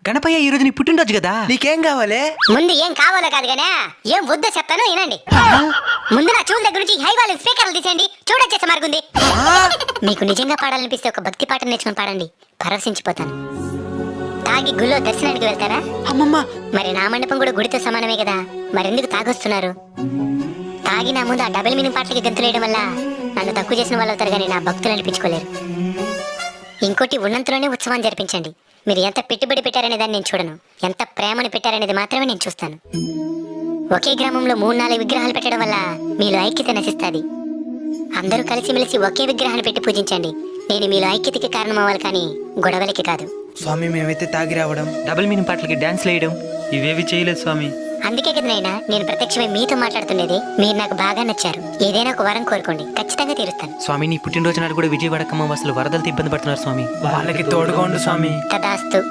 గణపయ్య ఈ రోజు నీ పుట్టినరోజు కదా, నీకేం కావాలి? ముందు ఏం కావాలో కాదు గానే ఏం వద్దో చెప్తాను వినండి. ముందు నా చూల దగ్గర నుంచి హై వాల్యూమ్ స్పీకర్లు తీసేయండి. చూడొచ్చేసే మార్గుంది. మీకు నిజంగా పాడాలనిపిస్తే ఒక భక్తి పాట నేర్చుకుని పాడండి, పరవశించిపోతాను. తాగి గుళ్ళో దర్శనానికి వెళ్తారా? అమ్మమ్మ, మరి నా మండపం కూడా గుడితో సమానమే కదా, మరెందుకు తాగొస్తున్నారు? తాగి నా ముందు ఆ డబుల్ మీనింగ్ పాటలకి గంతులేయడం వల్ల నన్ను తక్కువ చేసిన వాళ్ళు అవుతారు కానీ నా భక్తులు అనిపించుకోలేరు. ఇంకోటి, ఉన్నంతలోనే ఉత్సవాన్ని జరిపించండి. మీరు ఎంత పెట్టుబడి పెట్టారనే దాన్ని నేను చూడను, ఎంత ప్రేమను పెట్టారనేది మాత్రమే నేను చూస్తాను. ఒకే గ్రామంలో 3-4 విగ్రహాలు పెట్టడం వల్ల మీలో ఐక్యత నశిస్తుంది. అందరూ కలిసిమెలిసి ఒకే విగ్రహాన్ని పెట్టి పూజించండి. నేను మీలో ఐక్యతకి కారణం అవ్వాలి కానీ గొడవలకి కాదు. స్వామి మేమైతే తాగి రావడం, డబుల్ మీనింగ్ పాటలకి డాన్స్ వేయడం ఇవేవి చేయలేదు స్వామి. అందుకే కదా నైనా నేను ప్రత్యక్షమై మీతో మాట్లాడుతుండేది. మీరు నాకు బాగా నచ్చారు. ఏదైనా ఒక వరం కోరుకోండి, ఖచ్చితంగా తీరుస్తాను. స్వామి నీ పుట్టినరోజు నాడు కూడా విజయవాడ ఖమ్మం అసలు వరదలతో ఇబ్బంది పడుతున్నారు స్వామి, వాళ్ళకి తోడుగా ఉండు స్వామి. తదాస్తు.